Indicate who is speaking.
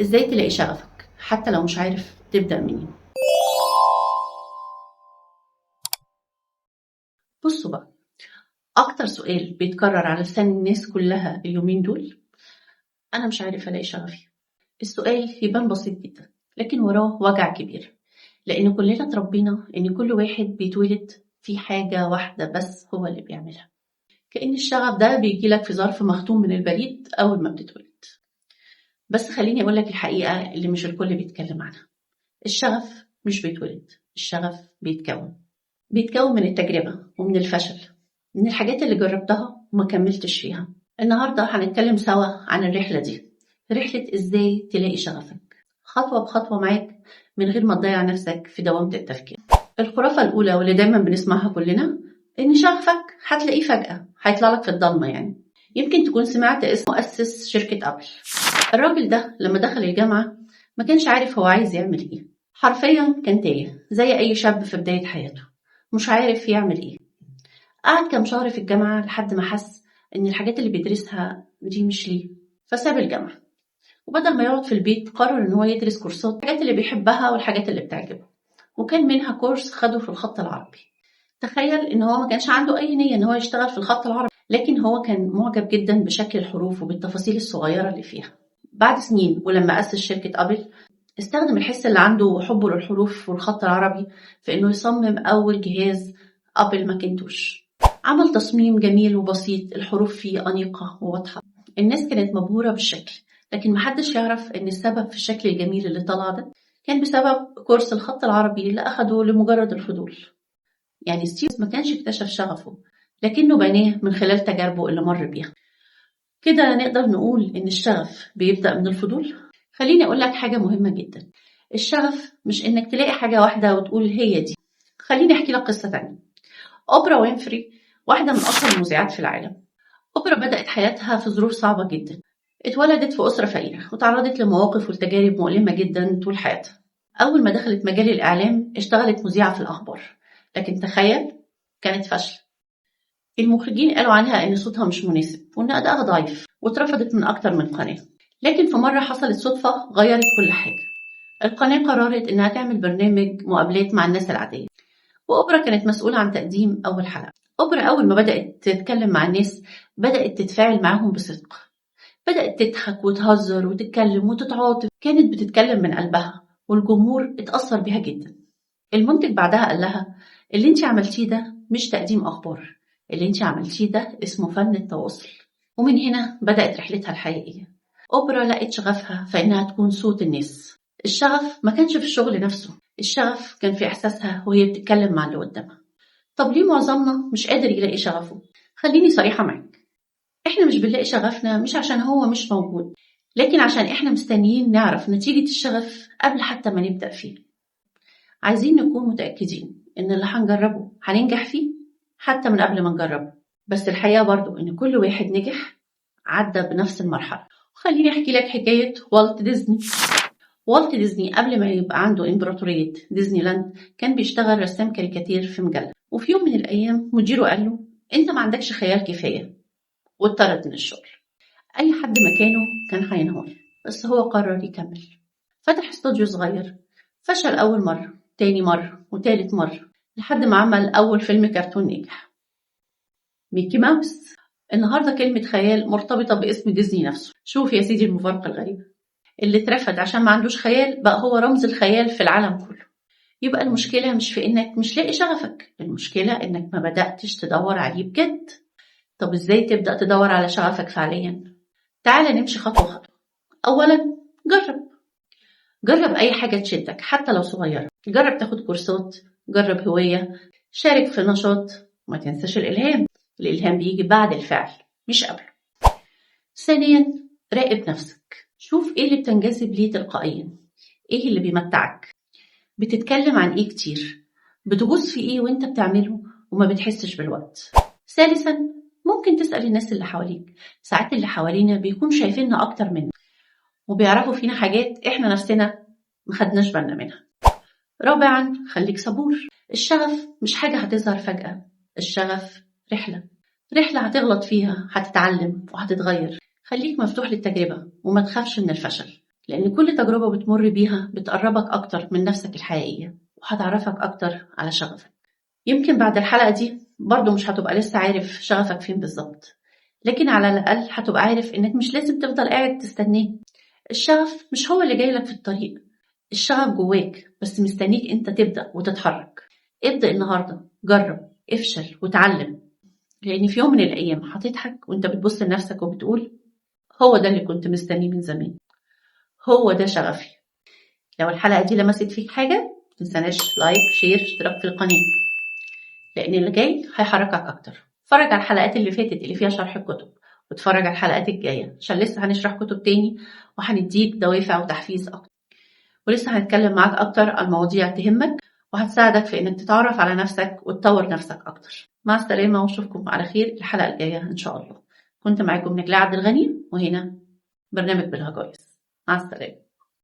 Speaker 1: ازاي تلاقي شغفك حتى لو مش عارف تبدأ منين؟ بصوا بقى، اكتر سؤال بيتكرر على لسان الناس كلها اليومين دول: انا مش عارف الاقي شغفي. السؤال يبان بسيط جدا، لكن وراه وجع كبير، لان كلنا اتربينا ان كل واحد بيتولد في حاجة واحدة بس هو اللي بيعملها، كأن الشغف ده بيجيلك في ظرف مختوم من البريد اول ما بتتولد. بس خليني اقول لك الحقيقة اللي مش الكل بيتكلم عنها: الشغف مش بيتولد، الشغف بيتكون من التجربة ومن الفشل، من الحاجات اللي جربتها وما كملتش فيها. النهاردة هنتكلم سوا عن الرحلة دي، رحلة ازاي تلاقي شغفك خطوة بخطوة معاك، من غير ما تضيع نفسك في دوامة التفكير. الخرافة الأولى واللي دايما بنسمعها كلنا إن شغفك هتلاقيه فجأة، هيطلع لك في الضلمة يعني. يمكن تكون سمعت اسم مؤسس شركة أبل. الراجل ده لما دخل الجامعة ما كانش عارف هو عايز يعمل إيه، حرفيا كان تايه زي أي شاب في بداية حياته، مش عارف يعمل إيه. قعد كام شهر في الجامعة لحد ما حس إن الحاجات اللي بيدرسها دي مش ليه، فساب الجامعة، وبدل ما يقعد في البيت قرر إن هو يدرس كورسات الحاجات اللي بيحبها والحاجات اللي بتعجبه، وكان منها كورس خده في الخط العربي. تخيل إن هو ما كانش عنده أي نية إن هو يشتغل في الخط العربي، لكن هو كان معجب جدا بشكل الحروف وبالتفاصيل الصغيرة اللي فيها. بعد سنين ولما أسس شركة أبل، استخدم الحس اللي عنده وحبه للحروف والخط العربي في إنه يصمم أول جهاز أبل ماكنتوش. عمل تصميم جميل وبسيط، الحروف فيه أنيقة وواضحة. الناس كانت مبهورة بالشكل، لكن محدش يعرف إن السبب في الشكل الجميل اللي طلع ده كان بسبب كورس الخط العربي اللي أخده لمجرد الفضول. يعني ستيف ما كانش اكتشف شغفه، لكنه بناه من خلال تجاربه اللي مر بيها. كده نقدر نقول إن الشغف بيبدأ من الفضول. خليني أقول لك حاجة مهمة جدا: الشغف مش إنك تلاقي حاجة واحدة وتقول هي دي. خليني أحكي لك قصة تانية. أوبرا وينفري واحدة من أشهر المذيعات في العالم. أوبرا بدأت حياتها في ظروف صعبة جدا، اتولدت في أسرة فقيرة وتعرضت لمواقف وتجارب مؤلمة جدا طول حياتها. أول ما دخلت مجال الإعلام اشتغلت مذيعة في الأخبار، لكن تخيل، كانت فاشلة. المخرجين قالوا عنها إن صوتها مش مناسب وإن أدائها ضعيف، واترفضت من أكتر من قناة. لكن في مرة حصلت صدفة غيرت كل حاجة. القناة قررت إنها تعمل برنامج مقابلات مع الناس العادية، وأوبرا كانت مسؤولة عن تقديم أول حلقة. أوبرا أول ما بدأت تتكلم مع الناس بدأت تتفاعل معهم بصدق، بدأت تضحك وتهزر وتتكلم وتتعاطف، كانت بتتكلم من قلبها والجمهور اتأثر بيها جدا. المنتج بعدها قال لها: اللي انت عملتيه ده مش تقديم أخبار، اللي انت عملتيه ده اسمه فن التواصل. ومن هنا بدأت رحلتها الحقيقية. أوبرا لقت شغفها في إنها تكون صوت الناس. الشغف ما كانش في الشغل نفسه، الشغف كان في إحساسها وهي بتتكلم مع اللي قدامها. طب ليه معظمنا مش قادر يلاقي شغفه؟ خليني صريحة معاك، احنا مش بنلاقي شغفنا مش عشان هو مش موجود، لكن عشان احنا مستنيين نعرف نتيجة الشغف قبل حتى ما نبدأ فيه. عايزين نكون متأكدين ان اللي هنجربه هننجح فيه حتى من قبل ما نجربه. بس الحقيقة برضو ان كل واحد نجح عدى بنفس المرحلة. خليني احكي لك حكاية والت ديزني. والت ديزني قبل ما يبقى عنده إمبراطورية ديزني لاند كان بيشتغل رسام كاريكاتير في مجلة، وفي يوم من الأيام مديره قال له: أنت ما عندكش خيال كفاية، واتطرد من الشغل. أي حد مكانه كان هينهار، بس هو قرر يكمل. فتح استوديو صغير، فشل أول مرة، تاني مرة، وتالت مرة، لحد ما عمل أول فيلم كرتون نجح: ميكي ماوس. النهاردة كلمة خيال مرتبطة باسم ديزني نفسه. شوف يا سيدي المفارقة الغريبة، اللي اترفض عشان ما عندوش خيال بقى هو رمز الخيال في العالم كله. يبقى المشكلة مش في إنك مش لاقي شغفك، المشكلة إنك ما بدأتش تدور عليه بجد. طب إزاي تبدأ تدور على شغفك فعليا؟ تعال نمشي خطوة خطوة. أولا، جرب أي حاجة تشدك حتى لو صغيرة. جرب تاخد كورسات، جرب هواية، شارك في نشاط. ما تنساش الإلهام بيجي بعد الفعل مش قبله. ثانيا، راقب نفسك، شوف إيه اللي بتنجذب ليه تلقائيا، إيه اللي بيمتعك، بتتكلم عن إيه كتير، بتغوص في إيه وإنت بتعمله وما بتحسش بالوقت. ثالثا، ممكن تسأل الناس اللي حواليك، ساعات اللي حوالينا بيكون شايفيننا أكتر مننا وبيعرفوا فينا حاجات إحنا نفسنا مخدناش بالنا منها. رابعا، خليك صبور. الشغف مش حاجة هتظهر فجأة، الشغف رحلة هتغلط فيها، هتتعلم وهتتغير. خليك مفتوح للتجربة وما تخافش من الفشل، لأن كل تجربة بتمر بيها بتقربك أكتر من نفسك الحقيقية وهتعرفك أكتر على شغفك. يمكن بعد الحلقة دي برضو مش هتبقى لسه عارف شغفك فين بالظبط، لكن على الأقل هتبقى عارف إنك مش لازم تفضل قاعد تستناه. الشغف مش هو اللي جايلك في الطريق، الشغف جواك بس مستنيك انت تبدأ وتتحرك. ابدأ النهاردة، جرب، افشل وتعلم، لأن في يوم من الأيام هتضحك وانت بتبص لنفسك وبتقول هو ده اللي كنت مستنيه من زمان، هو ده شغفي. لو الحلقة دي لمست فيك حاجة متنساناش لايك شير اشتراك في القناة، لأن اللي جاي هيحركك أكتر. اتفرج على الحلقات اللي فاتت اللي فيها شرح الكتب، واتفرج على الحلقات الجاية عشان لسه هنشرح كتب تاني وهنديك دوافع وتحفيز أكتر، ولسه هنتكلم معاك أكتر عن مواضيع تهمك وهتساعدك في إنك تتعرف على نفسك وتطور نفسك أكتر. مع السلامة وأشوفكم على خير الحلقة الجاية إن شاء الله. كنت معاكم نجلاء عبد الغني، وهنا برنامج بالهجايز. مع السلامة.